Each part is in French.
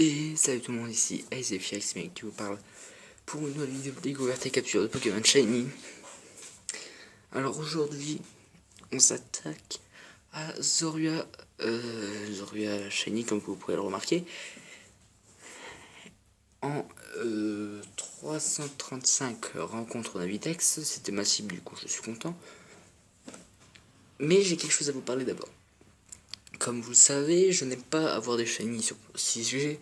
Et salut tout le monde, ici Aizefirix mec qui vous parle pour une nouvelle vidéo de découverte et capture de Pokémon Shiny. Alors aujourd'hui, on s'attaque à Zorua Shiny comme vous pourrez le remarquer, en 335 rencontres Navitex. C'était ma cible, du coup je suis content. Mais j'ai quelque chose à vous parler d'abord. Comme vous le savez, je n'aime pas avoir des Shiny sur 6G,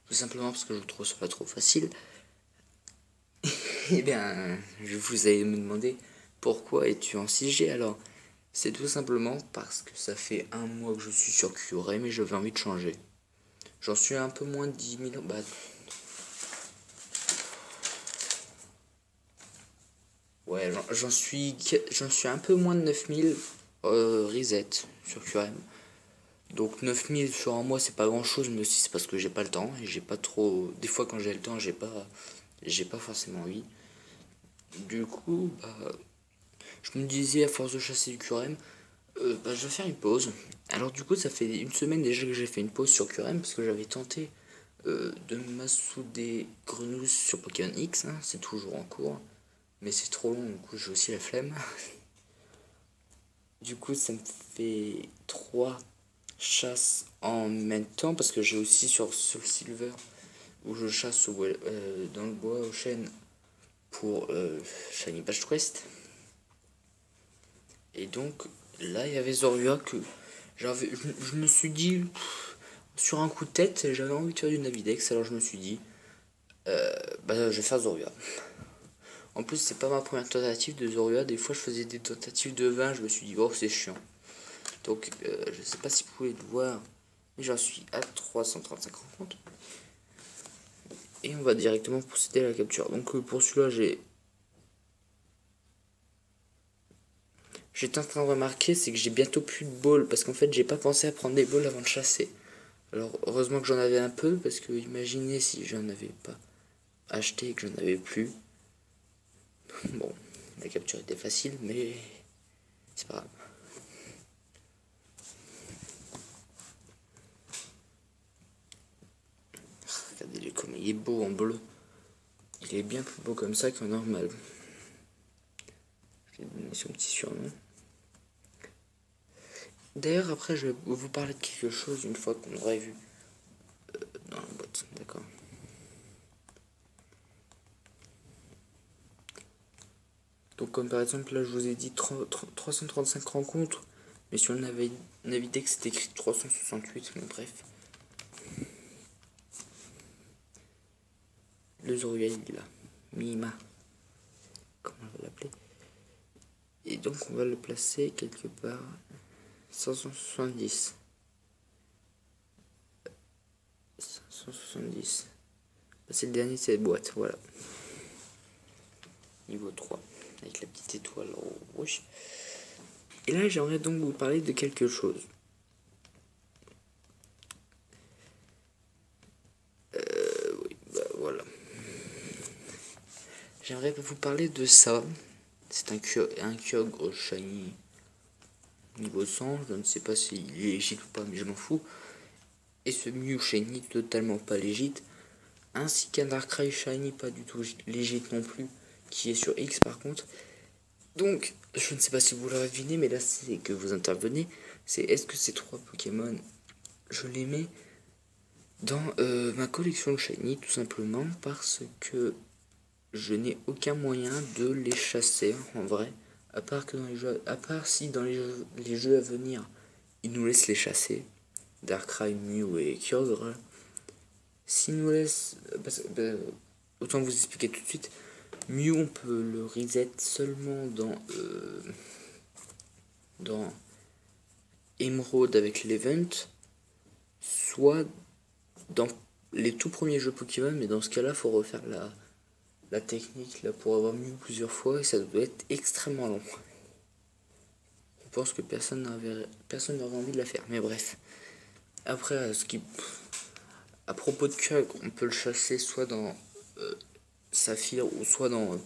tout simplement parce que je trouve ça trop facile. Eh bien, vous allez me demander pourquoi es-tu en 6G. Alors, c'est tout simplement parce que ça fait un mois que je suis sur QRM et j'avais envie de changer. J'en suis un peu moins de 10 000. Ouais, j'en suis un peu moins de 9000 reset sur QRM. Donc 9000 sur un mois, c'est pas grand chose, mais aussi c'est parce que j'ai pas le temps et j'ai pas trop. Des fois, quand j'ai le temps, j'ai pas forcément envie. Du coup, je me disais, à force de chasser du QRM, je vais faire une pause. Alors du coup, ça fait une semaine déjà que j'ai fait une pause sur QRM parce que j'avais tenté de m'assouder Grenouille sur Pokémon X. Hein, c'est toujours en cours, mais c'est trop long, du coup j'ai aussi la flemme. Du coup, ça me fait 3 chasses en même temps parce que j'ai aussi sur Soul Silver où je chasse dans le bois aux chênes pour Shiny Patch Quest. Et donc là, il y avait Zorua que je me suis dit, sur un coup de tête, j'avais envie de faire du Navidex, alors je me suis dit, je vais faire Zorua. En plus, c'est pas ma première tentative de Zorua, des fois je faisais des tentatives de 20, je me suis dit, oh, c'est chiant. Donc, je sais pas si vous pouvez le voir, mais j'en suis à 335 rencontres. Et on va directement procéder à la capture. Donc, pour celui-là, j'étais en train de remarquer, c'est que j'ai bientôt plus de balls, parce qu'en fait, j'ai pas pensé à prendre des balls avant de chasser. Alors, heureusement que j'en avais un peu, parce que imaginez si j'en avais pas acheté et que j'en avais plus. Bon, la capture était facile, mais c'est pas grave. Regardez comme il est beau en bleu. Il est bien plus beau comme ça qu'en normal. Je vais donner son petit surnom. D'ailleurs, après, je vais vous parler de quelque chose une fois qu'on aurait vu dans la boîte. D'accord. Donc, comme par exemple, là, je vous ai dit 335 rencontres. Mais sur le Navidex, c'était écrit 368. Mais bref. Le Zorua, il est là. Mima. Comment on va l'appeler? Et donc, on va le placer quelque part. 570. 570. C'est le dernier de cette boîte, voilà. Niveau 3, avec la petite étoile rouge. Et là, j'aimerais donc vous parler de quelque chose. Oui, voilà. J'aimerais vous parler de ça. C'est un Kyogre Shiny niveau 100. Je ne sais pas s'il est légit ou pas, mais je m'en fous. Et ce Mew Shiny totalement pas légit. Ainsi qu'un Darkrai Shiny pas du tout légit non plus, qui est sur X par contre. Donc, je ne sais pas si vous l'aurez deviné, mais là c'est que vous intervenez. C'est est-ce que ces 3 Pokémon, je les mets dans ma collection de Shiny, tout simplement parce que je n'ai aucun moyen de les chasser en vrai. À part si dans les jeux à venir, ils nous laissent les chasser. Darkrai, Mew et Kyogre. S'ils nous laissent... autant vous expliquer tout de suite. Mew, on peut le reset seulement dans Emerald avec l'event, soit dans les tout premiers jeux Pokémon, mais dans ce cas-là, faut refaire la technique là pour avoir Mew plusieurs fois et ça doit être extrêmement long. Je pense que personne n'aurait envie de la faire, mais bref. Après, à propos de Kyogre, on peut le chasser soit dans Saphir ou soit dans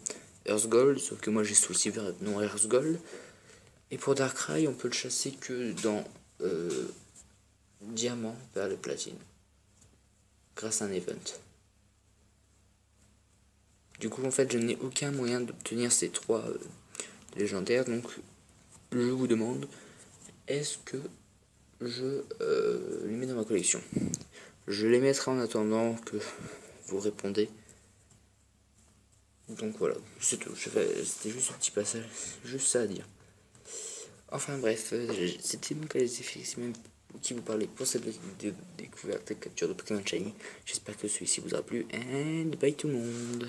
Earth Gold, sauf que moi j'ai Soul Silver et non Earth Gold. Et pour Darkrai, on peut le chasser que dans Diamant vers le platine. grâce à un event. Du coup en fait je n'ai aucun moyen d'obtenir ces 3 légendaires, donc je vous demande, est-ce que je les mets dans ma collection? Je les mettrai en attendant que vous répondez. Donc voilà, c'est tout, c'était juste un petit passage, juste ça à dire. Enfin bref, c'était mon cas qui vous parlait pour cette vidéo de découverte et capture de Pokémon Shiny. J'espère que celui-ci vous aura plu, and bye tout le monde.